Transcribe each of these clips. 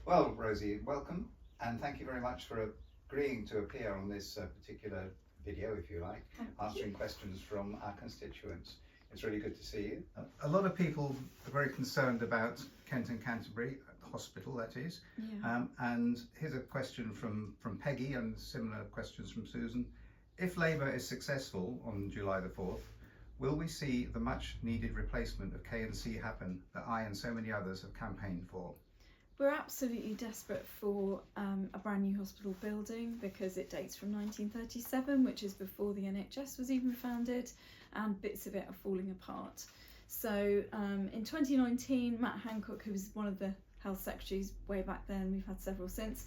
Well, Rosie, welcome, and thank you very much for agreeing to appear on this particular video, if you like, answering questions from our constituents. It's really good to see you. A lot of people are very concerned about Kenton, Canterbury, hospital that is. Yeah. And here's a question from Peggy and similar questions from Susan. If Labour is successful on July the 4th, will we see the much needed replacement of K&C happen that I and so many others have campaigned for? We're absolutely desperate for a brand new hospital building because it dates from 1937, which is before the NHS was even founded, and bits of it are falling apart. So in 2019, Matt Hancock, who was one of the health secretaries way back then, we've had several since,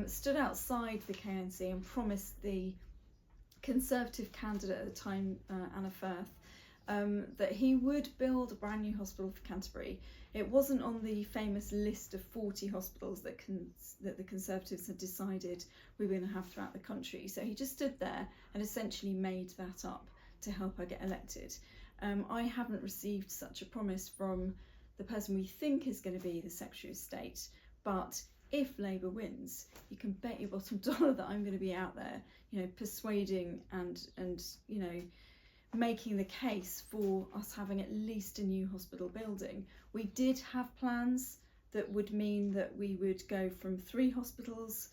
stood outside the K&C and promised the Conservative candidate at the time, Anna Firth, that he would build a brand new hospital for Canterbury. It wasn't on the famous list of 40 hospitals that the Conservatives had decided we were going to have throughout the country. So he just stood there and essentially made that up to help her get elected. I haven't received such a promise from the person we think is going to be the Secretary of State, but if Labour wins, you can bet your bottom dollar that I'm going to be out there, persuading and making the case for us having at least a new hospital building. We did have plans that would mean that we would go from 3 hospitals,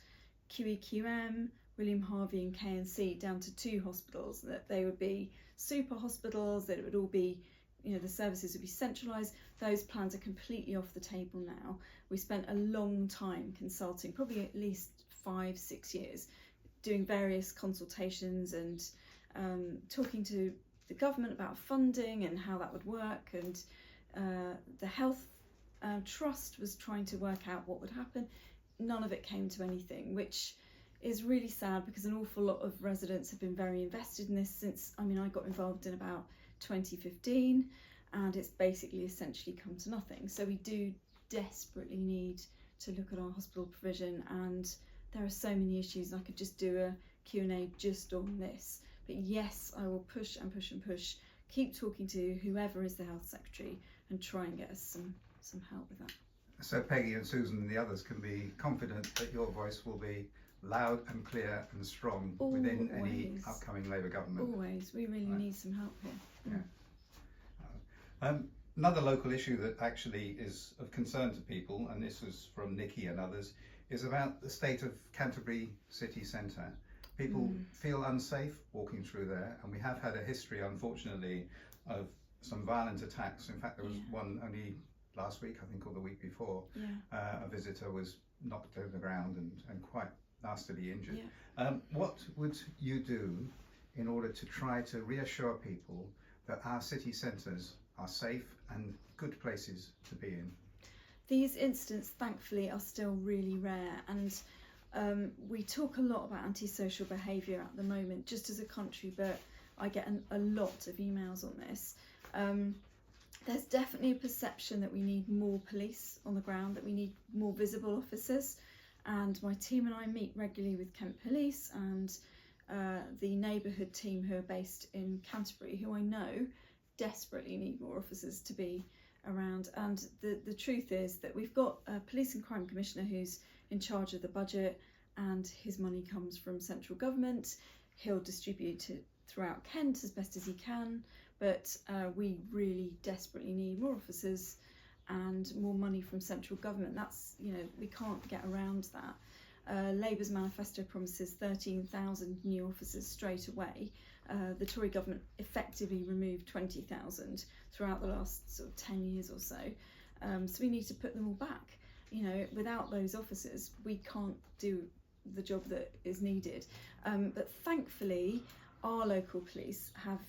QEQM, William Harvey and K&C, down to 2 hospitals, that they would be super hospitals, that it would all be, the services would be centralised. Those plans are completely off the table now. We spent a long time consulting, probably at least 5-6 years, doing various consultations and talking to the government about funding and how that would work, and the health trust was trying to work out what would happen. None of it came to anything, which is really sad because an awful lot of residents have been very invested in this since, I got involved in about 2015, and it's basically essentially come to nothing. So we do desperately need to look at our hospital provision, and there are so many issues. I could just do a Q&A just on this. But yes, I will push and push and push, keep talking to whoever is the health secretary and try and get us some help with that. So Peggy and Susan and the others can be confident that your voice will be loud and clear and strong within any upcoming Labour government. Always. We really need some help here. Yeah. Another local issue that actually is of concern to people, and this was from Nikki and others, is about the state of Canterbury city centre. People feel unsafe walking through there, and we have had a history, unfortunately, of some violent attacks. In fact, there was one only last week, I think, or the week before. A visitor was knocked to the ground and quite nastily injured. What would you do in order to try to reassure people that our city centres are safe and good places to be in? These incidents, thankfully, are still really rare, and we talk a lot about antisocial behaviour at the moment, just as a country, but I get a lot of emails on this. There's definitely a perception that we need more police on the ground, that we need more visible officers, and my team and I meet regularly with Kent Police and the neighbourhood team who are based in Canterbury, who I know desperately need more officers to be around. And the truth is that we've got a Police and Crime Commissioner who's in charge of the budget, and his money comes from central government. He'll distribute it throughout Kent as best as he can, but we really desperately need more officers and more money from central government. That's, we can't get around that. Labour's manifesto promises 13,000 new officers straight away. The Tory government effectively removed 20,000 throughout the last sort of 10 years or so. So we need to put them all back. Without those officers, we can't do the job that is needed. But thankfully, our local police have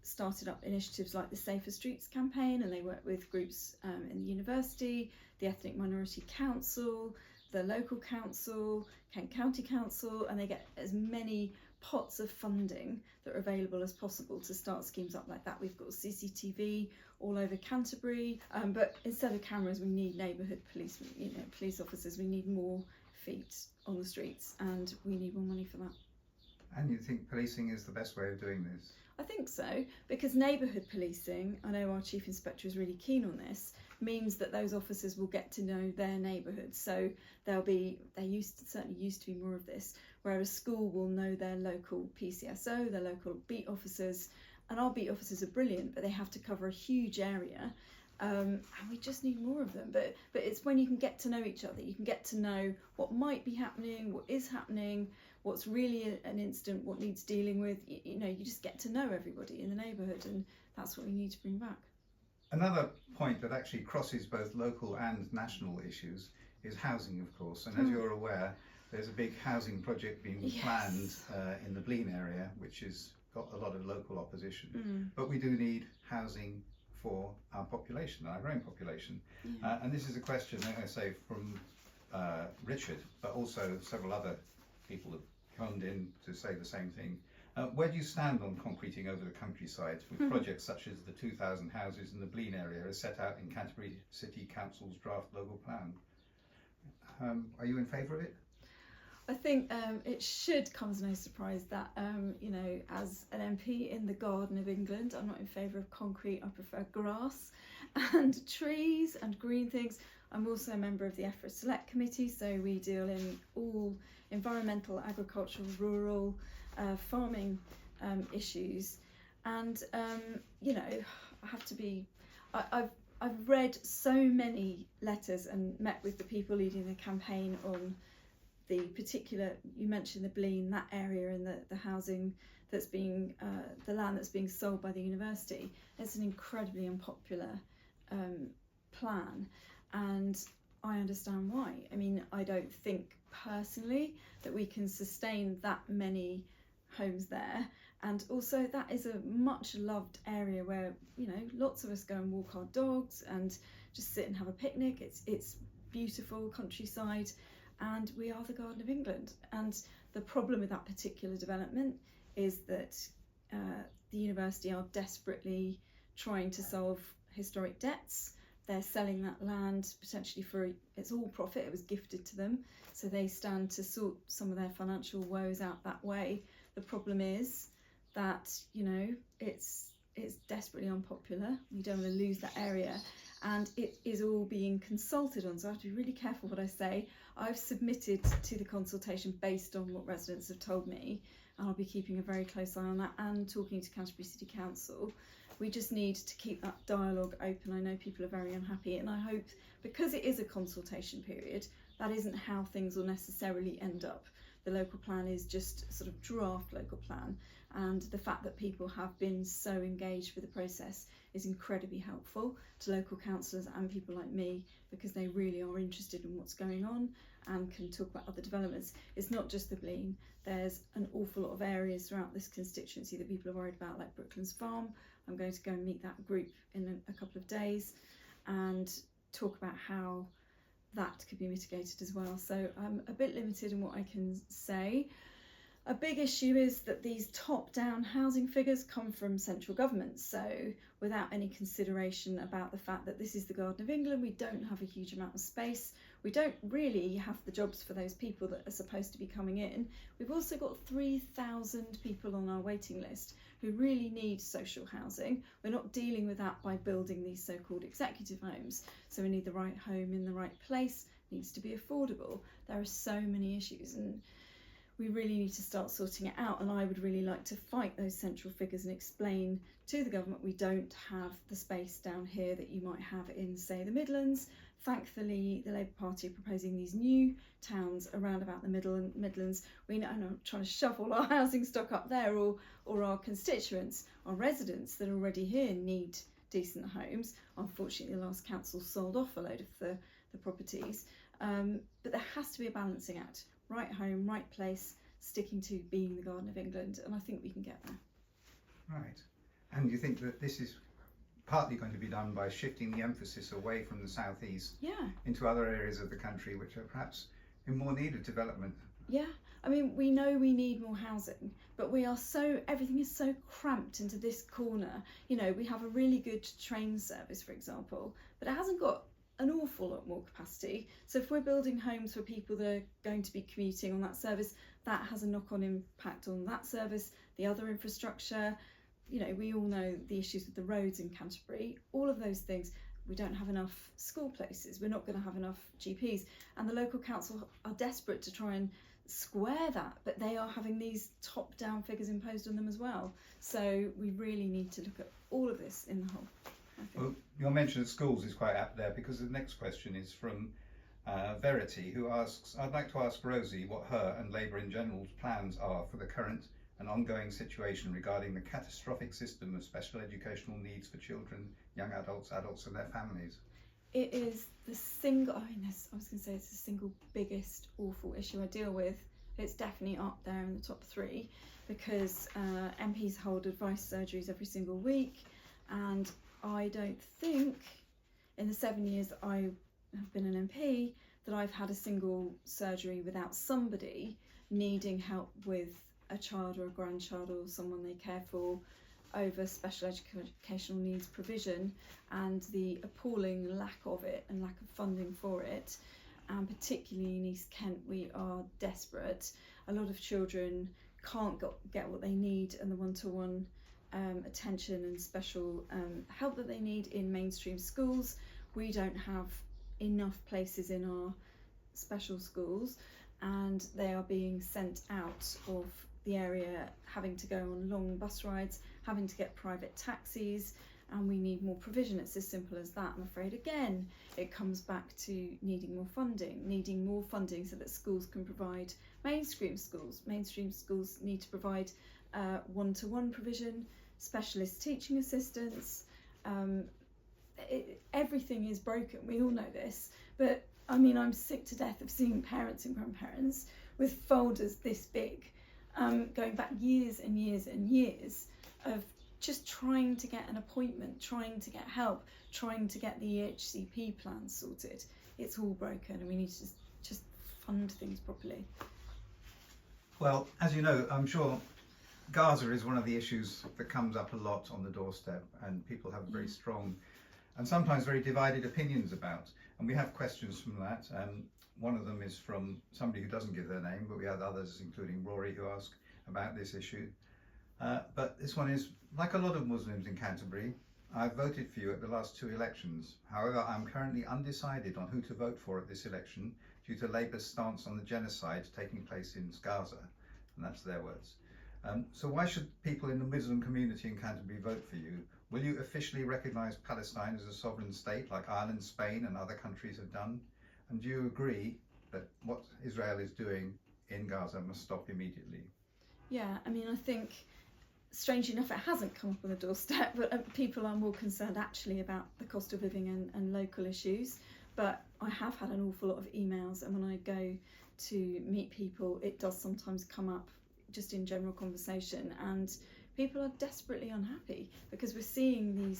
started up initiatives like the Safer Streets campaign, and they work with groups in the university, the Ethnic Minority Council, the local council, Kent County Council, and they get as many pots of funding that are available as possible to start schemes up like that. We've got CCTV all over Canterbury, but instead of cameras, we need neighbourhood policemen, police officers. We need more feet on the streets, and we need more money for that. And you think policing is the best way of doing this? I think so, because neighbourhood policing, I know our Chief Inspector is really keen on this, means that those officers will get to know their neighbourhood. So certainly used to be more of this, where a school will know their local PCSO, their local beat officers, and our beat officers are brilliant, but they have to cover a huge area. And we just need more of them. But it's when you can get to know each other, you can get to know what might be happening, what is happening, what's really an incident, what needs dealing with. You just get to know everybody in the neighbourhood, and that's what we need to bring back. Another point that actually crosses both local and national issues is housing, of course. And as you're aware, there's a big housing project being planned in the Blean area, which has got a lot of local opposition. But we do need housing for our population, our growing population. And this is a question, I say, from Richard, but also several other people have phoned in to say the same thing. Where do you stand on concreting over the countryside with projects such as the 2,000 houses in the Blean area as set out in Canterbury City Council's draft local plan? Are you in favour of it? I think it should come as no surprise that, as an MP in the Garden of England, I'm not in favour of concrete. I prefer grass and trees and green things. I'm also a member of the EFRA Select Committee, so we deal in all environmental, agricultural, rural, farming issues. And, I have to be... I've read so many letters and met with the people leading the campaign on the particular, you mentioned the Blean, that area, and the housing that's being, the land that's being sold by the university. It's an incredibly unpopular plan, and I understand why. I mean, I don't think personally that we can sustain that many homes there, and also that is a much loved area where lots of us go and walk our dogs and just sit and have a picnic. It's beautiful countryside, and we are the Garden of England. And the problem with that particular development is that the university are desperately trying to solve historic debts. They're selling that land potentially for, it's all profit, it was gifted to them, so they stand to sort some of their financial woes out that way. The problem is that, it's desperately unpopular. We don't want to lose that area, and it is all being consulted on, so I have to be really careful what I say. I've submitted to the consultation based on what residents have told me, and I'll be keeping a very close eye on that and talking to Canterbury City Council. We just need to keep that dialogue open. I know people are very unhappy, and I hope, because it is a consultation period, that isn't how things will necessarily end up. The local plan is just sort of draft local plan, and the fact that people have been so engaged with the process is incredibly helpful to local councillors and people like me, because they really are interested in what's going on and can talk about other developments. It's not just the Blean. There's an awful lot of areas throughout this constituency that people are worried about, like Brooklands Farm. I'm going to go and meet that group in a couple of days and talk about how that could be mitigated as well. So I'm a bit limited in what I can say. A big issue is that these top-down housing figures come from central government, so without any consideration about the fact that this is the Garden of England, we don't have a huge amount of space. We don't really have the jobs for those people that are supposed to be coming in. We've also got 3,000 people on our waiting list who really need social housing. We're not dealing with that by building these so-called executive homes. So we need the right home in the right place, it needs to be affordable. There are so many issues, and we really need to start sorting it out. And I would really like to fight those central figures and explain to the government we don't have the space down here that you might have in, say, the Midlands. Thankfully, the Labour Party are proposing these new towns around about the Midlands. We know, not trying to shove all our housing stock up there, or our constituents, our residents that are already here need decent homes. Unfortunately, the last council sold off a load of the properties. But there has to be a balancing act. Right home, right place, sticking to being the Garden of England, and I think we can get there. Right. And you think that this is partly going to be done by shifting the emphasis away from the southeast into other areas of the country which are perhaps in more needed development? Yeah, I mean, we know we need more housing, but everything is so cramped into this corner. We have a really good train service, for example, but it hasn't got an awful lot more capacity. So if we're building homes for people that are going to be commuting on that service, that has a knock-on impact on that service, the other infrastructure. We all know the issues with the roads in Canterbury. All of those things we don't have enough school places, we're not going to have enough GPs, and the local council are desperate to try and square that, but they are having these top-down figures imposed on them as well. So we really need to look at all of this in the whole, I think. Well, your mention of schools is quite apt there, because the next question is from Verity, who asks, I'd like to ask Rosie what her and Labour in general's plans are for the current and ongoing situation regarding the catastrophic system of special educational needs for children, young adults, adults and their families. It is the single, I was going to say it's the single biggest awful issue I deal with. It's definitely up there in the top 3, because MPs hold advice surgeries every single week, and I don't think in the 7 years that I have been an MP that I've had a single surgery without somebody needing help with a child or a grandchild or someone they care for over special educational needs provision, and the appalling lack of it and lack of funding for it. And particularly in East Kent, we are desperate. A lot of children can't get what they need and the one-to-one attention and special help that they need in mainstream schools. We don't have enough places in our special schools, and they are being sent out of the area, having to go on long bus rides, having to get private taxis, and we need more provision. It's as simple as that. I'm afraid again it comes back to needing more funding so that schools can provide mainstream schools need to provide one-to-one provision, specialist teaching assistants. Everything is broken, we all know this, but I mean, I'm sick to death of seeing parents and grandparents with folders this big, going back years and years and years of just trying to get an appointment, trying to get help, trying to get the EHCP plans sorted. It's all broken, and we need to just fund things properly. Well, as you know, I'm sure Gaza is one of the issues that comes up a lot on the doorstep, and people have very strong and sometimes very divided opinions about. And we have questions from that. One of them is from somebody who doesn't give their name, but we have others, including Rory, who ask about this issue. But this one is, like a lot of Muslims in Canterbury, I voted for you at the last 2 elections. However, I'm currently undecided on who to vote for at this election due to Labour's stance on the genocide taking place in Gaza. And that's their words. So why should people in the Muslim community in Canterbury vote for you? Will you officially recognise Palestine as a sovereign state like Ireland, Spain and other countries have done? And do you agree that what Israel is doing in Gaza must stop immediately? Yeah, I mean, I think, strangely enough, it hasn't come up on the doorstep, but people are more concerned actually about the cost of living and local issues. But I have had an awful lot of emails, and when I go to meet people, it does sometimes come up just in general conversation, and people are desperately unhappy because we're seeing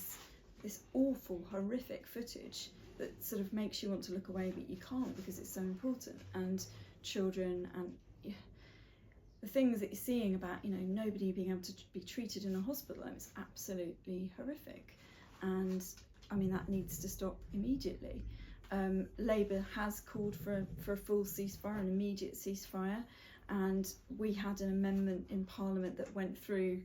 this awful, horrific footage that sort of makes you want to look away, but you can't because it's so important. And children and the things that you're seeing about, nobody being able to be treated in a hospital, it's absolutely horrific. And I mean, that needs to stop immediately. Labour has called for a full ceasefire, an immediate ceasefire, and we had an amendment in Parliament that went through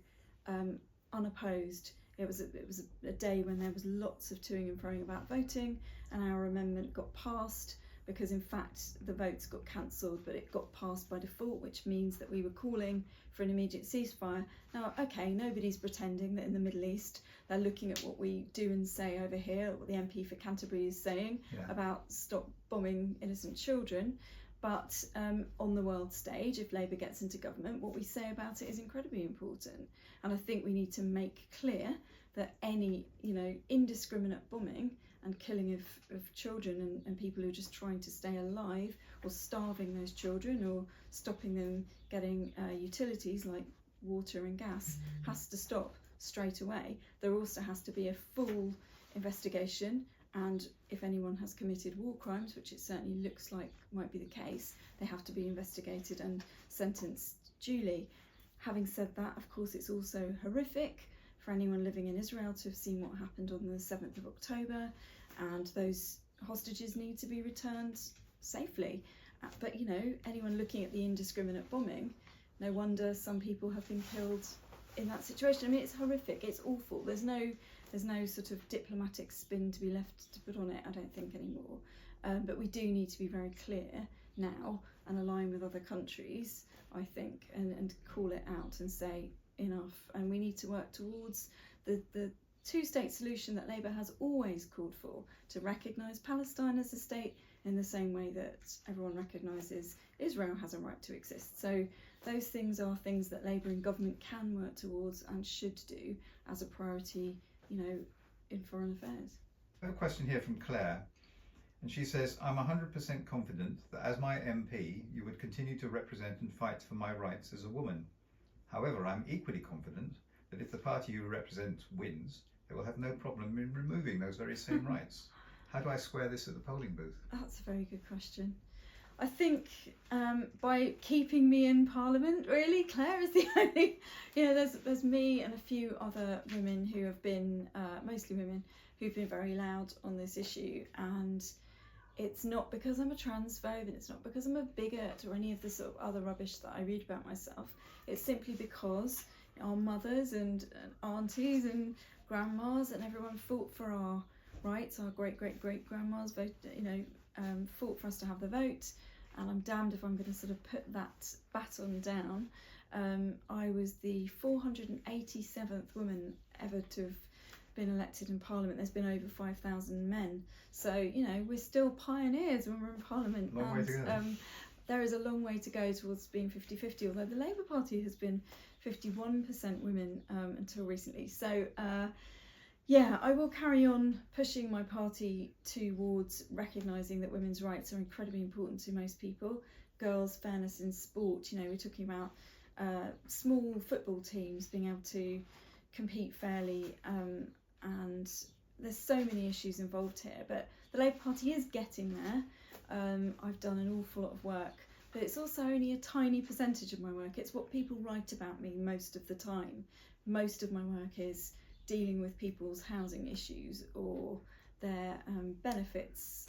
unopposed. It was a day when there was lots of toing and froing about voting, and our amendment got passed because in fact the votes got cancelled, but it got passed by default, which means that we were calling for an immediate ceasefire. Now, okay, nobody's pretending that in the Middle East they're looking at what we do and say over here, what the MP for Canterbury is saying about stop bombing innocent children. But on the world stage, if Labour gets into government, what we say about it is incredibly important. And I think we need to make clear that any, indiscriminate bombing and killing of children and people who are just trying to stay alive, or starving those children, or stopping them getting utilities like water and gas, has to stop straight away. There also has to be a full investigation, and if anyone has committed war crimes, which it certainly looks like might be the case, they have to be investigated and sentenced duly. Having said that, of course, it's also horrific for anyone living in Israel to have seen what happened on the 7th of October, and those hostages need to be returned safely. But anyone looking at the indiscriminate bombing, no wonder some people have been killed in that situation. I mean, it's horrific, it's awful. There's There's no sort of diplomatic spin to be left to put on it, I don't think, anymore. But we do need to be very clear now and align with other countries, I think, and call it out and say enough. And we need to work towards the two-state solution that Labour has always called for, to recognise Palestine as a state in the same way that everyone recognises Israel has a right to exist. So those things are things that Labour and government can work towards and should do as a priority, in foreign affairs. I have a question here from Claire, and she says, I'm 100% confident that as my MP, you would continue to represent and fight for my rights as a woman. However, I'm equally confident that if the party you represent wins, they will have no problem in removing those very same rights. How do I square this at the polling booth? That's a very good question. I think by keeping me in Parliament, really, Claire is the only. There's me and a few other women who have been, mostly women, who've been very loud on this issue. And it's not because I'm a transphobe, and it's not because I'm a bigot or any of the sort of other rubbish that I read about myself. It's simply because our mothers and aunties and grandmas and everyone fought for our rights. Our great-great-great-grandmas fought for us to have the vote, and I'm damned if I'm going to sort of put that baton down. I was the 487th woman ever to have been elected in Parliament. There's been over 5,000 men, so we're still pioneers when we're in Parliament. Long way to go. There is a long way to go towards being 50-50, although the Labour Party has been 51% women until recently. So I will carry on pushing my party towards recognising that women's rights are incredibly important to most people. Girls' fairness in sport, we're talking about small football teams being able to compete fairly, and there's so many issues involved here, but the Labour Party is getting there. I've done an awful lot of work, but it's also only a tiny percentage of my work. It's what people write about me most of the time. Most of my work is dealing with people's housing issues or their benefits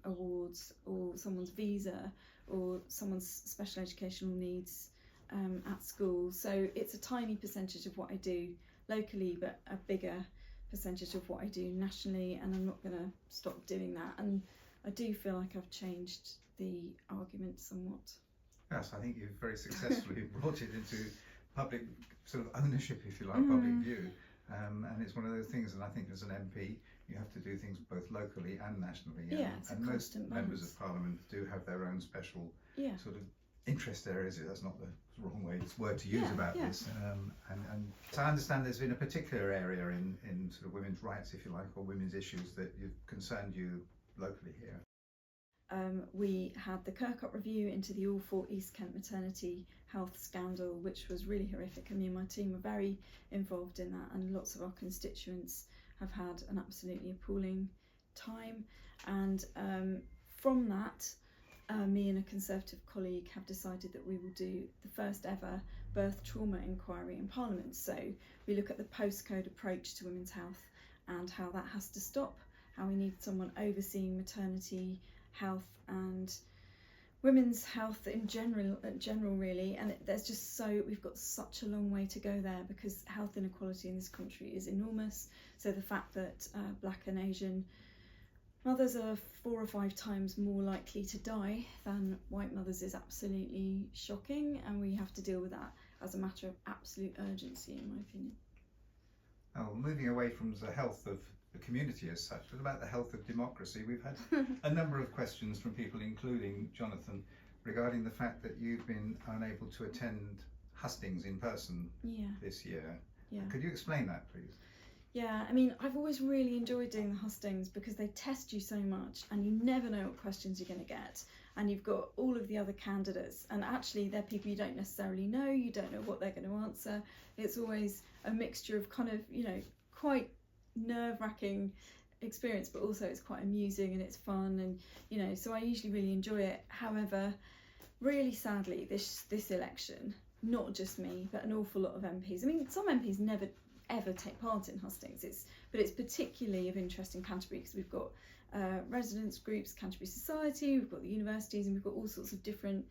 awards, or someone's visa, or someone's special educational needs at school. So it's a tiny percentage of what I do locally, but a bigger percentage of what I do nationally, and I'm not going to stop doing that. And I do feel like I've changed the argument somewhat. Yes, I think you've very successfully brought it into public sort of ownership, if you like, public view. And it's one of those things, and I think as an MP, you have to do things both locally and nationally. And most members of Parliament do have their own special sort of interest areas. That's not the wrong word to use about this. And so I understand there's been a particular area in sort of women's rights, if you like, or women's issues that you've concerned you locally here. We had the Kirkup review into the awful East Kent maternity health scandal, which was really horrific, and me and my team were very involved in that, and lots of our constituents have had an absolutely appalling time. And from that, me and a Conservative colleague have decided that we will do the first ever birth trauma inquiry in Parliament. So we look at the postcode approach to women's health and how that has to stop, how we need someone overseeing maternity health and women's health in general really. And we've got such a long way to go there, because health inequality in this country is enormous. So the fact that Black and Asian mothers are 4 or 5 times more likely to die than white mothers is absolutely shocking, and we have to deal with that as a matter of absolute urgency, in my opinion. Now, moving away from the health of the community as such, but about the health of democracy, we've had a number of questions from people, including Jonathan, regarding the fact that you've been unable to attend hustings in person this year. Could you explain that, please? Yeah, I mean, I've always really enjoyed doing the hustings because they test you so much, and you never know what questions you're going to get. And you've got all of the other candidates, and actually they're people you don't necessarily know, you don't know what they're going to answer. It's always a mixture of kind of, quite nerve-wracking experience, but also it's quite amusing and it's fun, and so I usually really enjoy it. However, really sadly, this election, not just me, but an awful lot of MPs, I mean, some MPs never ever take part in hustings, but it's particularly of interest in Canterbury because we've got residents groups, Canterbury Society, we've got the universities, and we've got all sorts of different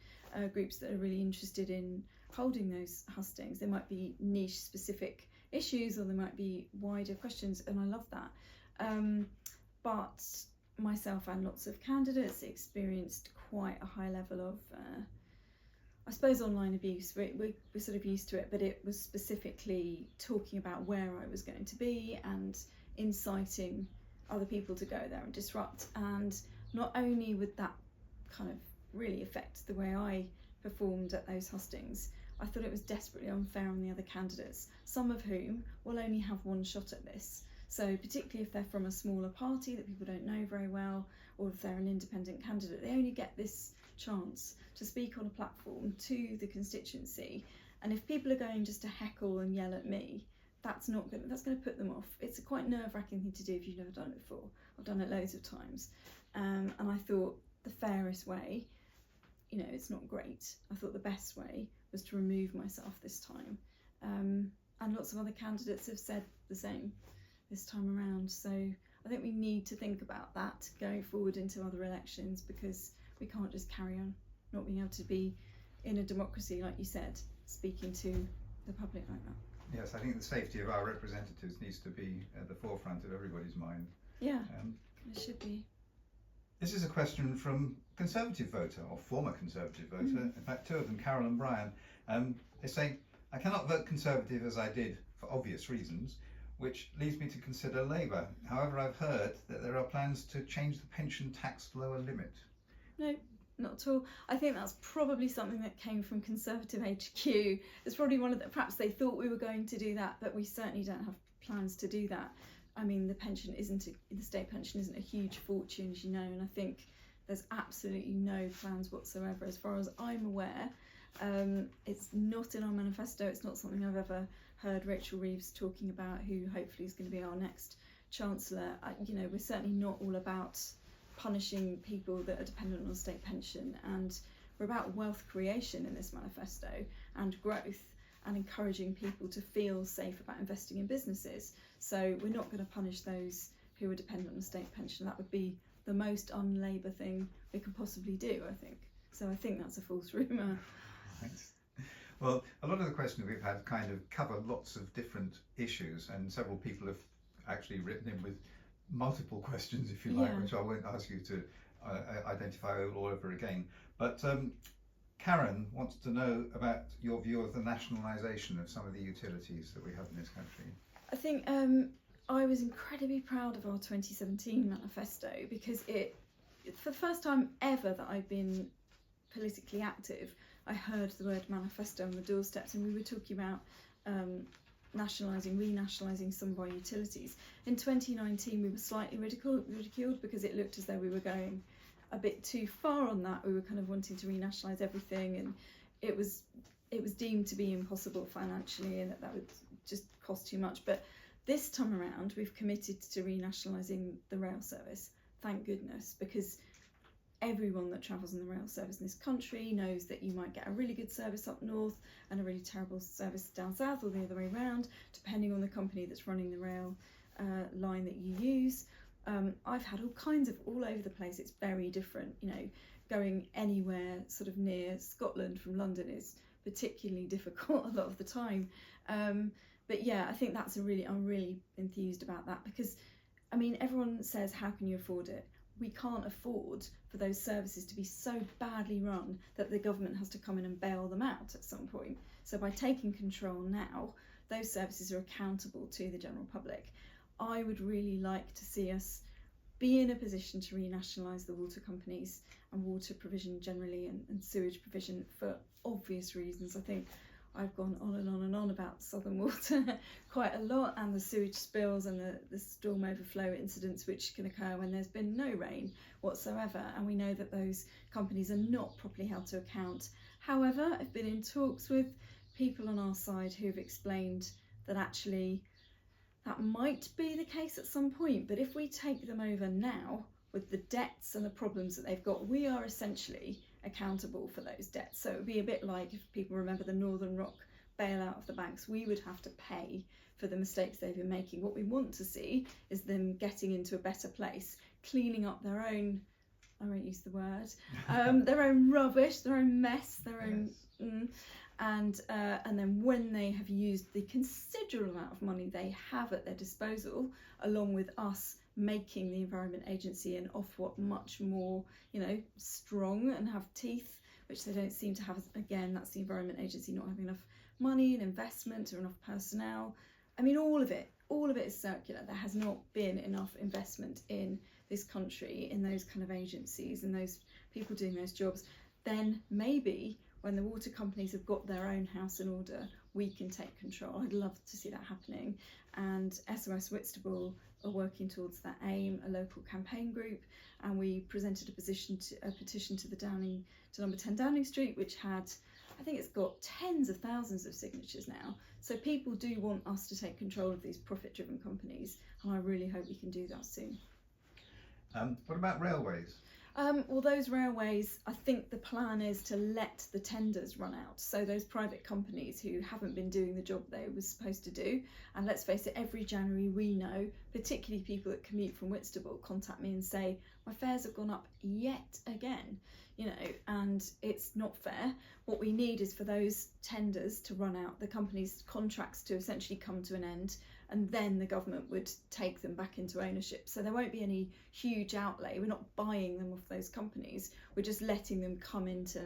groups that are really interested in holding those hustings. There might be niche specific issues, or there might be wider questions, and I love that. But myself and lots of candidates experienced quite a high level of, I suppose, online abuse. We're sort of used to it, but it was specifically talking about where I was going to be and inciting other people to go there and disrupt. And not only would that kind of really affect the way I performed at those hustings, I thought it was desperately unfair on the other candidates, some of whom will only have one shot at this. So particularly if they're from a smaller party that people don't know very well, or if they're an independent candidate, they only get this chance to speak on a platform to the constituency. And if people are going just to heckle and yell at me, that's going to put them off. It's a quite nerve-wracking thing to do if you've never done it before. I've done it loads of times, and I thought the fairest way, it's not great. I thought the best way was to remove myself this time, and lots of other candidates have said the same this time around. So I think we need to think about that going forward into other elections, because we can't just carry on not being able to be in a democracy, like you said, speaking to the public like that. Yes, I think the safety of our representatives needs to be at the forefront of everybody's mind. Yeah, it should be. This is a question from Conservative voter, or former Conservative voter, in fact 2 of them, Carol and Brian. They say, I cannot vote Conservative as I did for obvious reasons, which leads me to consider Labour. However, I've heard that there are plans to change the pension tax lower limit. No, not at all. I think that's probably something that came from Conservative HQ. It's probably perhaps they thought we were going to do that, but we certainly don't have plans to do that. I mean, the state pension isn't a huge fortune, as you know, and I think there's absolutely no plans whatsoever, as far as I'm aware. It's not in our manifesto. It's not something I've ever heard Rachel Reeves talking about, who hopefully is going to be our next Chancellor. We're certainly not all about punishing people that are dependent on a state pension, and we're about wealth creation in this manifesto and growth, and encouraging people to feel safe about investing in businesses. So we're not going to punish those who are dependent on a state pension. That would be the most un-Labour thing we could possibly do, I think. So I think that's a false rumour. Thanks. Well, a lot of the questions we've had kind of cover lots of different issues, and several people have actually written in with multiple questions, if you like, which I won't ask you to identify all over again. But Karen wants to know about your view of the nationalisation of some of the utilities that we have in this country. I think I was incredibly proud of our 2017 manifesto, because it, for the first time ever that I've been politically active, I heard the word manifesto on the doorsteps, and we were talking about renationalising some of our utilities. In 2019 we were slightly ridiculed because it looked as though we were going a bit too far on that. We were kind of wanting to renationalise everything, and it was deemed to be impossible financially, and that would just cost too much. But this time around we've committed to renationalising the rail service, thank goodness, because everyone that travels in the rail service in this country knows that you might get a really good service up north and a really terrible service down south, or the other way around, depending on the company that's running the rail line that you use. I've had all kinds of all over the place. It's very different. Going anywhere sort of near Scotland from London is particularly difficult a lot of the time. But yeah, I think I'm really enthused about that, because I mean, everyone says, how can you afford it? We can't afford for those services to be so badly run that the government has to come in and bail them out at some point. So by taking control now, those services are accountable to the general public. I would really like to see us be in a position to renationalise the water companies and water provision generally, and sewage provision for obvious reasons. I think I've gone on and on and on about Southern Water quite a lot, and the sewage spills and the storm overflow incidents which can occur when there's been no rain whatsoever, and we know that those companies are not properly held to account. However, I've been in talks with people on our side who have explained that actually that might be the case at some point, but if we take them over now with the debts and the problems that they've got, we are essentially accountable for those debts. So it would be a bit like, if people remember the Northern Rock bailout of the banks, we would have to pay for the mistakes they've been making. What we want to see is them getting into a better place, cleaning up their own, I won't use the word, their own rubbish, their own mess, their own And then when they have used the considerable amount of money they have at their disposal, along with us making the Environment Agency an Ofwat much more, strong and have teeth, which they don't seem to have. Again, that's the Environment Agency not having enough money and investment or enough personnel. I mean, all of it is circular. There has not been enough investment in this country, in those kind of agencies and those people doing those jobs. Then maybe when the water companies have got their own house in order, we can take control. I'd love to see that happening. And SOS Whitstable are working towards that aim, a local campaign group, and we presented a petition to number 10 Downing Street, which had, I think it's got tens of thousands of signatures now. So people do want us to take control of these profit-driven companies, and I really hope we can do that soon. What about railways? Well, those railways, I think the plan is to let the tenders run out. So those private companies who haven't been doing the job they were supposed to do, and let's face it, every January we know, particularly people that commute from Whitstable, contact me and say, my fares have gone up yet again, and it's not fair. What we need is for those tenders to run out, the companies' contracts to essentially come to an end, and then the government would take them back into ownership. So there won't be any huge outlay. We're not buying them off those companies. We're just letting them come into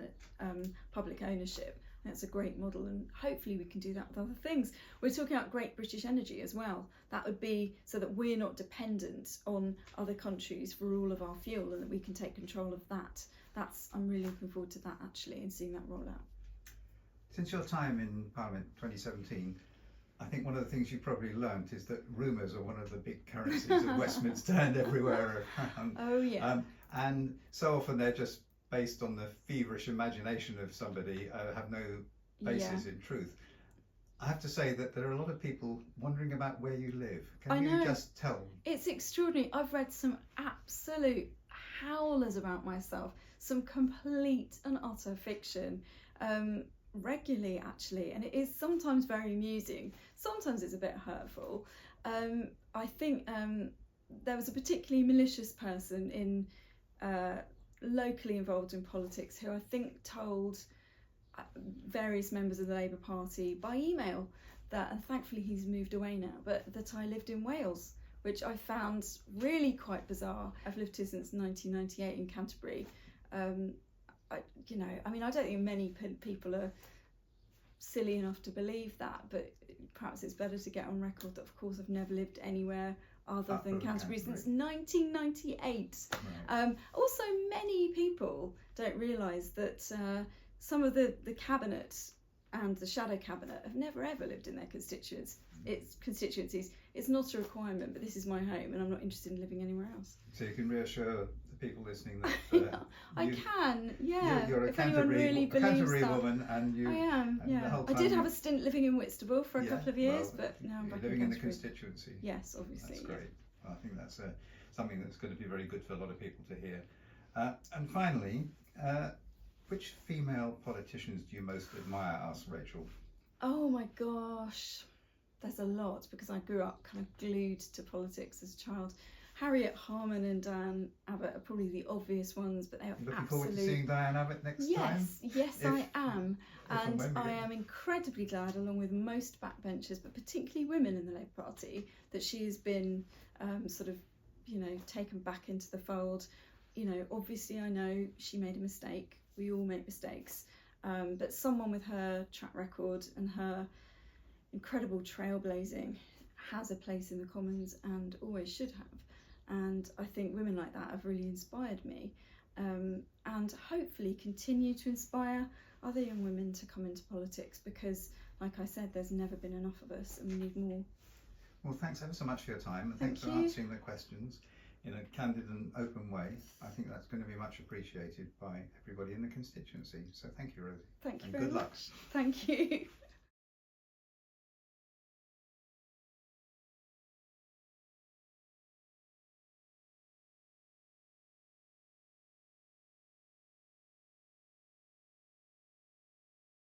public ownership. That's a great model, and hopefully we can do that with other things. We're talking about Great British Energy as well. That would be so that we're not dependent on other countries for all of our fuel, and that we can take control of that. I'm really looking forward to that, actually, and seeing that roll out. Since your time in Parliament 2017, I think one of the things you probably learnt is that rumours are one of the big currencies of Westminster and everywhere around. Oh yeah. And so often they're just based on the feverish imagination of somebody, have no basis in truth. I have to say that there are a lot of people wondering about where you live. Can you just tell? It's extraordinary. I've read some absolute howlers about myself, some complete and utter fiction. Regularly, actually, and it is sometimes very amusing, sometimes it's a bit hurtful. I think there was a particularly malicious person in locally involved in politics who I think told various members of the Labour Party by email that, and thankfully he's moved away now, but that I lived in Wales, which I found really quite bizarre. I've lived here since 1998 in Canterbury. I don't think many people are silly enough to believe that, but perhaps it's better to get on record that, of course, I've never lived anywhere other than Canterbury since 1998. Right. Also, many people don't realise that some of the cabinet and the shadow cabinet have never ever lived in their constituencies. It's not a requirement, but this is my home, and I'm not interested in living anywhere else. So you can reassure people listening that I can, yeah. You're a if anyone really believes that. Woman, and you. I am, yeah. I did have a stint living in Whitstable for a couple of years, but now I'm back living in the constituency. Yes, obviously. That's great. Well, I think that's something that's going to be very good for a lot of people to hear. And finally, which female politicians do you most admire? Asked Rachel. Oh my gosh, there's a lot, because I grew up kind of glued to politics as a child. Harriet Harman and Diane Abbott are probably the obvious ones, but they are Looking forward to seeing Diane Abbott next time? Yes, I am. And I am incredibly glad, along with most backbenchers, but particularly women in the Labour Party, that she has been taken back into the fold. Obviously I know she made a mistake. We all make mistakes. But someone with her track record and her incredible trailblazing has a place in the Commons, and always should have. And I think women like that have really inspired me, and hopefully continue to inspire other young women to come into politics, because, like I said, there's never been enough of us, and we need more. Well, thanks ever so much for your time, and thanks for answering the questions in a candid and open way. I think that's going to be much appreciated by everybody in the constituency. So thank you, Rosie. Thank you and very good much. luck. Thank you.